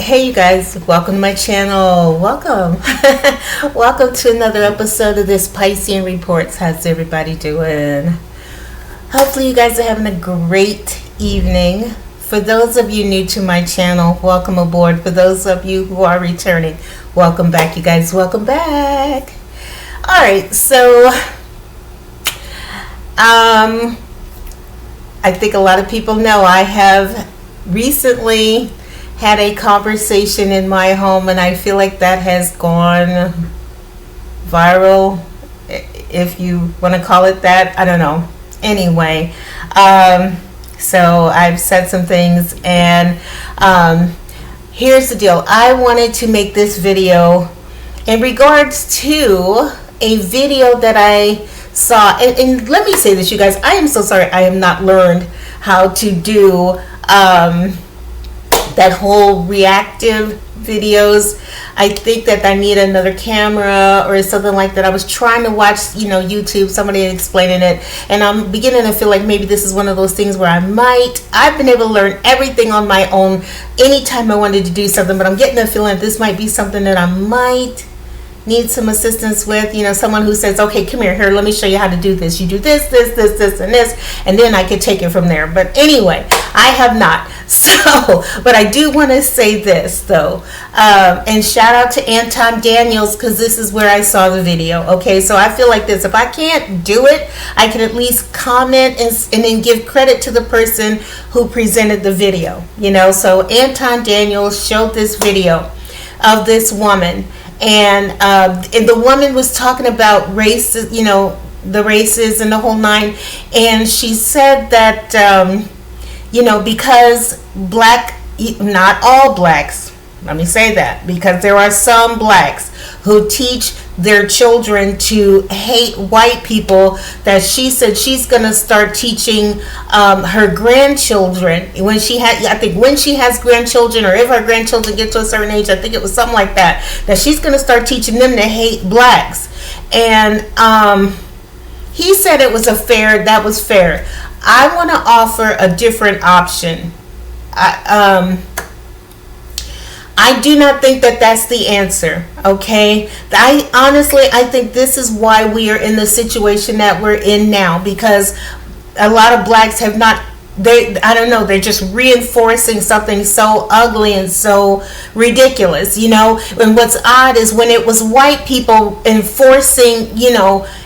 Hey you guys, welcome to my channel. Welcome. Welcome to another episode of this Piscean Reports. How's everybody doing? Hopefully you guys are having a great evening. For those of you new to my channel, welcome aboard. For those of you who are returning, welcome back, you guys. Welcome back. Alright, so I think a lot of people know I have recently had a conversation in my home, and I feel like that has gone viral, if you want to call it that. I don't know. Anyway, so I've said some things, and here's the deal. I wanted to make this video in regards to a video that I saw, and let me say this, you guys. I am so sorry I have not learned how to do that whole reactive videos. I think that I need another camera or something like that. I was trying to watch, YouTube, somebody explaining it, and I'm beginning to feel like maybe this is one of those things where I've been able to learn everything on my own anytime I wanted to do something, but I'm getting a feeling that this might be something that I might need some assistance with, someone who says, okay, come here, let me show you how to do this. You do this, and this, and then I could take it from there. But anyway, I have not. So, but I do want to say this though, and shout out to Anton Daniels, because this is where I saw the video. Okay, so I feel like this: if I can't do it, I can at least comment and then give credit to the person who presented the video. So Anton Daniels showed this video of this woman. And the woman was talking about races, the races and the whole nine. And she said that, because not all blacks, let me say that, because there are some blacks who teach their children to hate white people, that she said she's going to start teaching her grandchildren when she has grandchildren, or if her grandchildren get to a certain age, I think it was something like that she's going to start teaching them to hate blacks. And he said that was fair. I want to offer a different option. I do not think that that's the answer, okay? I think this is why we are in the situation that we're in now, because a lot of blacks have not, they're just reinforcing something so ugly and so ridiculous, And what's odd is when it was white people enforcing,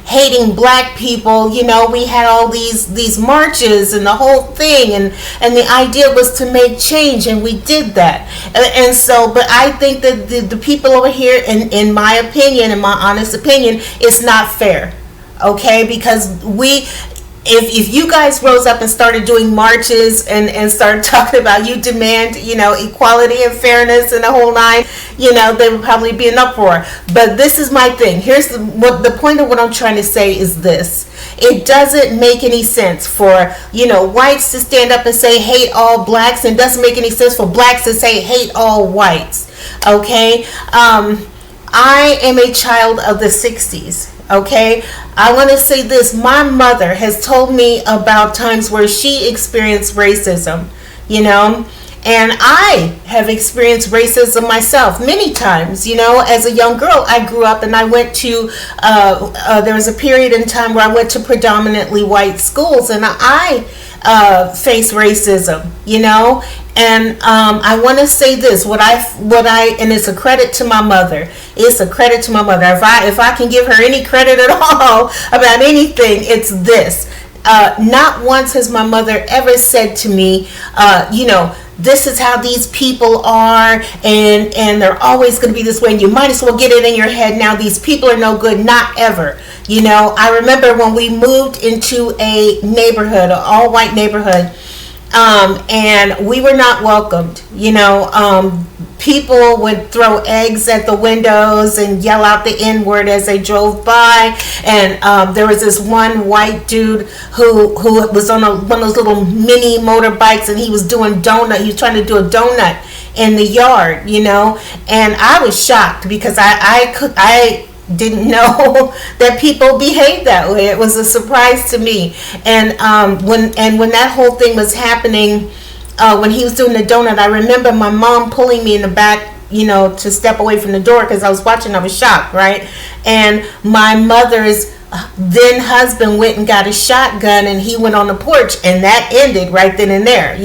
hating black people, we had all these marches and the whole thing, and the idea was to make change, and we did that. And so, but I think that the people over here, in my opinion, in my honest opinion, it's not fair, okay? Because if you guys rose up and started doing marches and started talking about you demand, equality and fairness and the whole nine, there would probably be an uproar. But this is my thing. Here's the point of what I'm trying to say is this. It doesn't make any sense for, whites to stand up and say hate all blacks, and it doesn't make any sense for blacks to say hate all whites. Okay? I am a child of the 60s. Okay, I want to say this. My mother has told me about times where she experienced racism, and I have experienced racism myself many times. As a young girl, I grew up and I went to, there was a period in time where I went to predominantly white schools, and I faced racism, And I want to say this: and it's a credit to my mother. It's a credit to my mother. If I can give her any credit at all about anything, it's this. Not once has my mother ever said to me, this is how these people are, and they're always going to be this way, and you might as well get it in your head now. These people are no good. Not ever. I remember when we moved into a neighborhood, an all-white neighborhood, and we were not welcomed. People would throw eggs at the windows and yell out the N-word as they drove by. And there was this one white dude who was on one of those little mini motorbikes, and he was doing donut. He was trying to do a donut in the yard, And I was shocked because I didn't know that people behave that way. It was a surprise to me. And when that whole thing was happening, when he was doing the donut, I remember my mom pulling me in the back, to step away from the door because I was watching. I was shocked, right? And my mother's then husband went and got a shotgun, and he went on the porch, and that ended right then and there,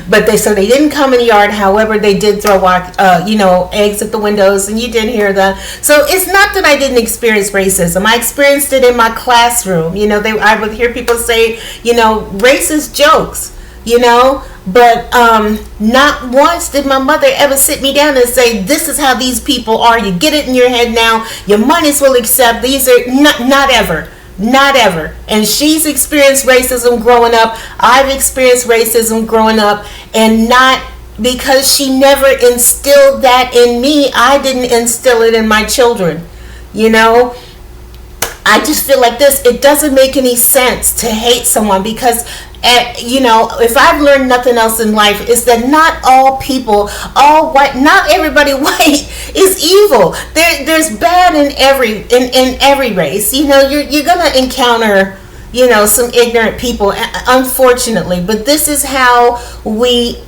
But they didn't come in the yard. However, they did throw eggs at the windows, and you didn't hear that. So it's not that I didn't experience racism. I experienced it in my classroom. I would hear people say, racist jokes. But not once did my mother ever sit me down and say, this is how these people are. You get it in your head now. You might as well accept these are not ever. Not ever. And she's experienced racism growing up. I've experienced racism growing up. And not because she never instilled that in me, I didn't instill it in my children. I just feel like this. It doesn't make any sense to hate someone because, if I've learned nothing else in life, is that not all people, all white, not everybody white is evil. There's bad in every race. You're gonna encounter, some ignorant people, unfortunately. But this is how we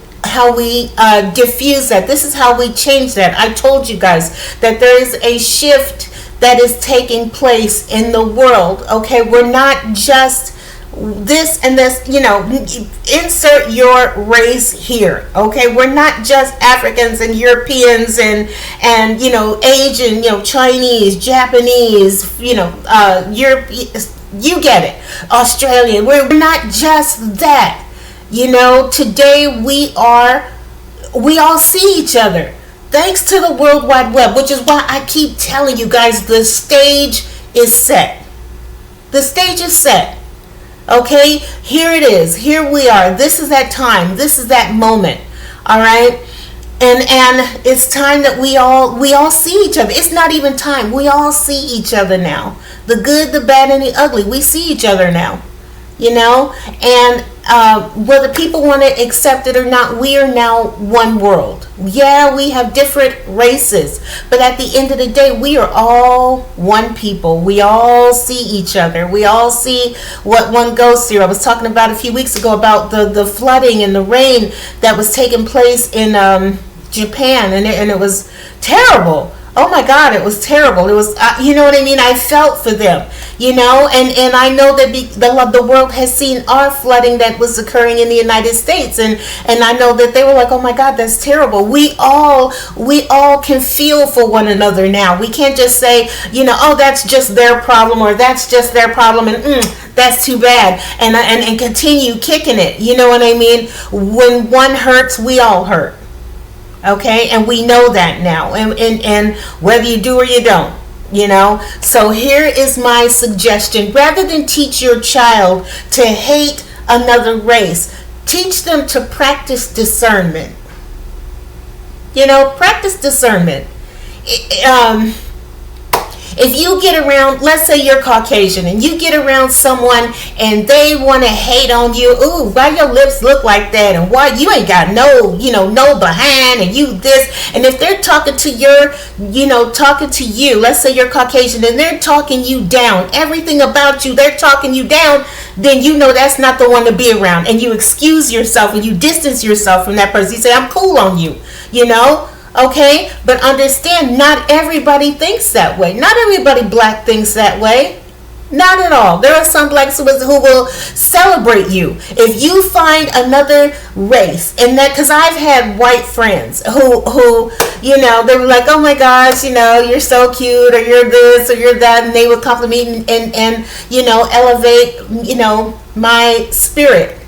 diffuse that. This is how we change that. I told you guys that there is a shift that is taking place in the world. Okay, we're not just this and this, insert your race here. Okay, we're not just Africans and Europeans and Asian, Chinese, Japanese, Europe, you get it, Australian. We're not just that. Today we all see each other. Thanks to the World Wide Web, which is why I keep telling you guys the stage is set. The stage is set. Okay? Here it is. Here we are. This is that time. This is that moment. All right? And it's time that we all see each other. It's not even time. We all see each other now. The good, the bad, and the ugly. We see each other now. And whether people want to accept it or not, we are now one world. Yeah, we have different races, but at the end of the day, we are all one people. We all see each other. We all see what one goes through. I was talking about a few weeks ago about the flooding and the rain that was taking place in Japan, and it was terrible. Oh my God, it was terrible. It was, you know what I mean? I felt for them, and I know that the world has seen our flooding that was occurring in the United States, and I know that they were like, oh my God, that's terrible. We all can feel for one another now. We can't just say, oh, that's just their problem, or that's just their problem, and that's too bad, and continue kicking it. You know what I mean? When one hurts, we all hurt. Okay, and we know that now, and whether you do or you don't, so here is my suggestion. Rather than teach your child to hate another race, teach them to practice discernment. Practice discernment. If you get around, let's say you're Caucasian, and you get around someone and they want to hate on you, ooh, why your lips look like that, and why you ain't got no behind, and you this, and if they're talking to you, let's say you're Caucasian, and they're talking you down, everything about you, they're talking you down, then that's not the one to be around, and you excuse yourself and you distance yourself from that person. You say, I'm cool on you, Okay, but understand, not everybody thinks that way. Not everybody black thinks that way. Not at all. There are some blacks who will celebrate you if you find another race, and that, because I've had white friends who they were like, oh my gosh, you're so cute, or you're this or you're that, and they would compliment and elevate my spirit,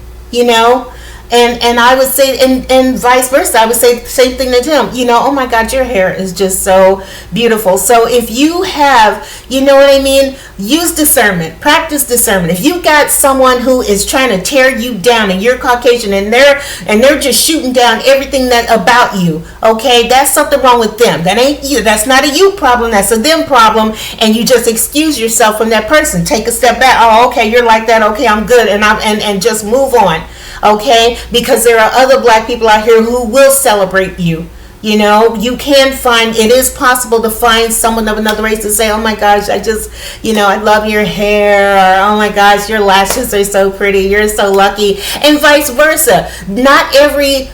And I would say, and vice versa, I would say the same thing to him. Oh my God, your hair is just so beautiful. So if you have, use discernment, practice discernment. If you got someone who is trying to tear you down, and you're Caucasian, and they're just shooting down everything that about you, okay, that's something wrong with them. That ain't you. That's not a you problem. That's a them problem. And you just excuse yourself from that person. Take a step back. Oh, okay, you're like that. Okay, I'm good, and just move on. Okay, because there are other black people out here who will celebrate you. You know, you can find, it is possible to find someone of another race to say, oh my gosh, I just, I love your hair, or oh my gosh, your lashes are so pretty, you're so lucky, and vice versa. Not every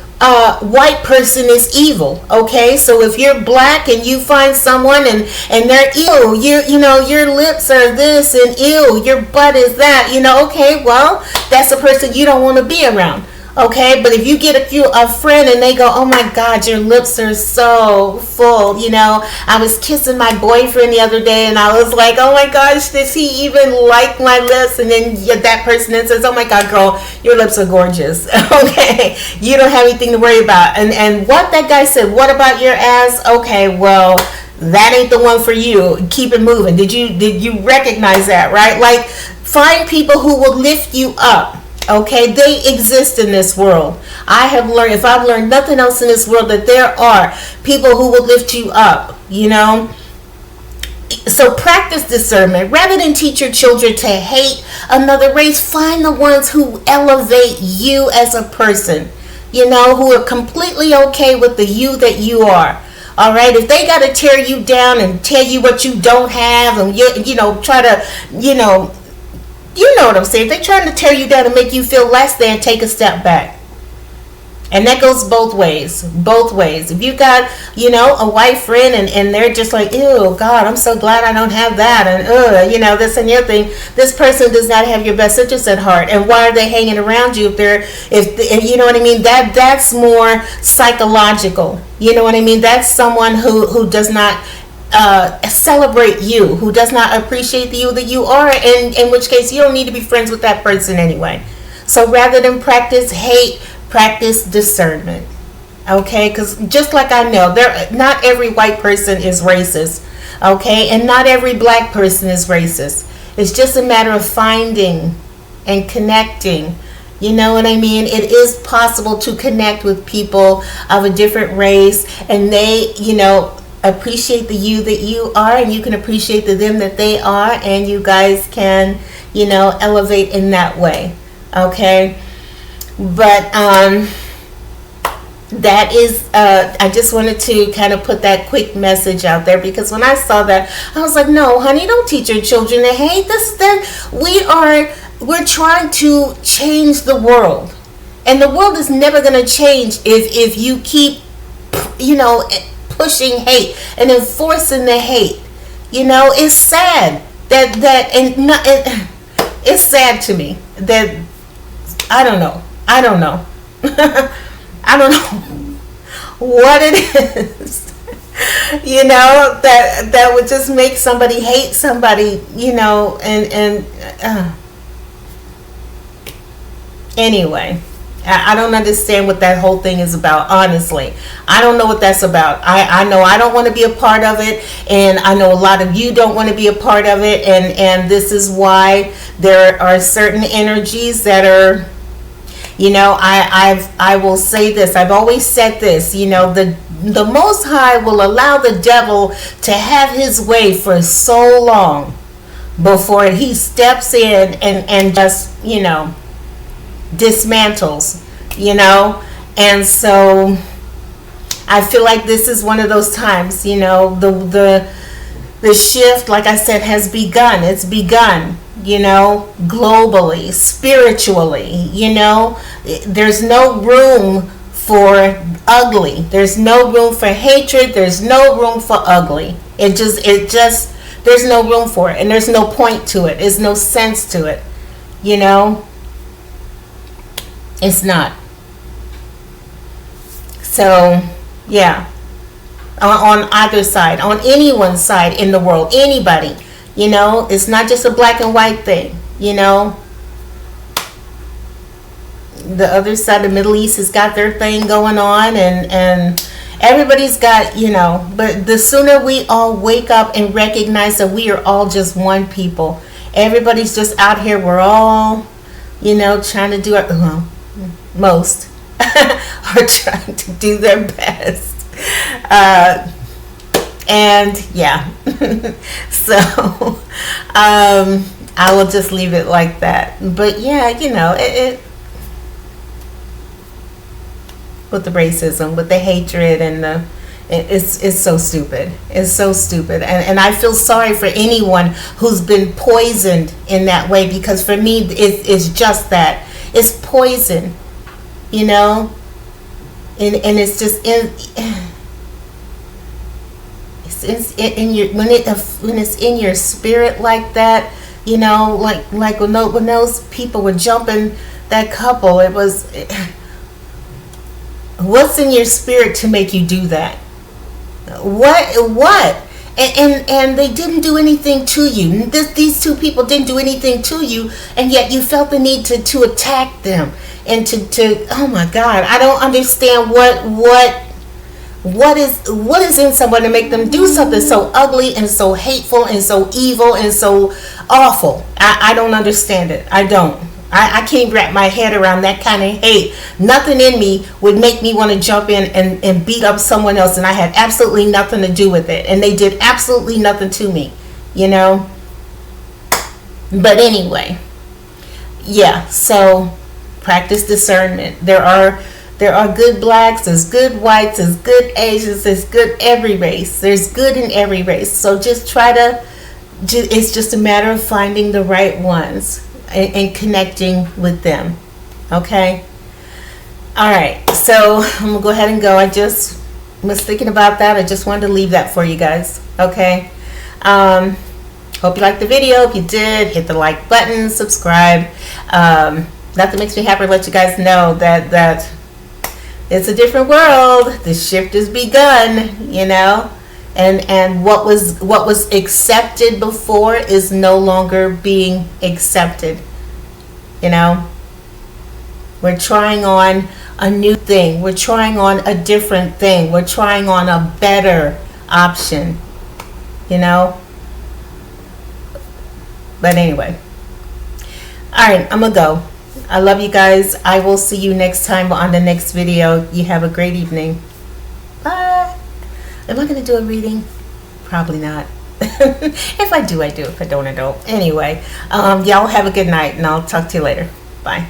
white person is evil. Okay, so if you're black and you find someone and they're ew, your lips are this, and ew, your butt is that, okay, well, that's a person you don't want to be around. Okay, but if you get a friend and they go, oh my God, your lips are so full. I was kissing my boyfriend the other day and I was like, oh my gosh, does he even like my lips? And then that person then says, oh my God, girl, your lips are gorgeous. Okay, you don't have anything to worry about. And what that guy said, what about your ass? Okay, well, that ain't the one for you. Keep it moving. Did you recognize that, right? Like, find people who will lift you up. Okay, they exist in this world. I have learned, if I've learned nothing else in this world, that there are people who will lift you up, So practice discernment. Rather than teach your children to hate another race, find the ones who elevate you as a person, who are completely okay with the you that you are. All right, if they got to tear you down and tell you what you don't have and, try to, you know what I'm saying. If they're trying to tear you down and make you feel less than, take a step back. And that goes both ways. Both ways. If you got, a white friend and they're just like, ew, God, I'm so glad I don't have that. And, this and the other thing. This person does not have your best interest at heart. And why are they hanging around you if you know what I mean? That's more psychological. You know what I mean? That's someone who does not celebrate you, who does not appreciate the you that you are, and in which case you don't need to be friends with that person anyway. So rather than practice hate, practice discernment. Okay, because just like I know, not every white person is racist. Okay, and not every black person is racist. It's just a matter of finding and connecting. You know what I mean? It is possible to connect with people of a different race, and they, appreciate the you that you are, and you can appreciate the them that they are, and you guys can, elevate in that way. Okay, but that is I just wanted to kind of put that quick message out there, because when I saw that, I was like, no honey, don't teach your children to hate. We're trying to change the world, and the world is never going to change if you keep pushing hate and enforcing the hate. It's sad it's sad to me that I don't know I don't know what it is that would just make somebody hate somebody, anyway. I don't understand what that whole thing is about, honestly. I don't know what that's about. I know I don't want to be a part of it, and I know a lot of you don't want to be a part of it, and this is why there are certain energies that are, I will say this. I've always said this, the Most High will allow the devil to have his way for so long before he steps in and just, dismantles, and so I feel like this is one of those times, the shift, like I said, has begun. It's begun, globally, spiritually. There's no room for ugly. There's no room for hatred. There's no room for ugly. It just there's no room for it, and there's no point to it. There's no sense to it. It's not. So, yeah. On either side, on anyone's side in the world, anybody, it's not just a black and white thing, The other side, the Middle East, has got their thing going on, and everybody's got, but the sooner we all wake up and recognize that we are all just one people. Everybody's just out here. We're all, trying to do our, most are trying to do their best. And yeah, so I will just leave it like that. But yeah, it with the racism, with the hatred, and the It's so stupid. It's so stupid. And I feel sorry for anyone who's been poisoned in that way, because for me, it's just that. It's poison, you know? And it's just in your, when it's in your spirit like that, you know, like when those people were jumping that couple, what's in your spirit to make you do that? What? And they didn't do anything to you. These two people didn't do anything to you, and yet you felt the need to attack them and to oh my God, I don't understand what is in someone to make them do something so ugly and so hateful and so evil and so awful. I don't understand it. I don't. I can't wrap my head around that kind of hate. Nothing in me would make me want to jump in and beat up someone else, and I had absolutely nothing to do with it, and they did absolutely nothing to me, you know. But anyway, yeah, so practice discernment. There are good blacks, there's good whites, there's good Asians, there's good every race. There's good in every race. So just it's just a matter of finding the right ones and connecting with them. Okay? All right. So I'm going to go ahead and go. I just was thinking about that. I just wanted to leave that for you guys. Okay? Hope you liked the video. If you did, hit the like button, subscribe. Nothing makes me happier to let you guys know that it's a different world. The shift has begun, you know, and what was accepted before is no longer being accepted. You know, we're trying on a new thing. We're trying on a different thing. We're trying on a better option. You know. But anyway, all right, I'm gonna go. I love you guys. I will see you next time on the next video. You have a great evening. Bye. Am I going to do a reading? Probably not. If I do, I do. If I don't, I don't. Anyway, y'all have a good night, and I'll talk to you later. Bye.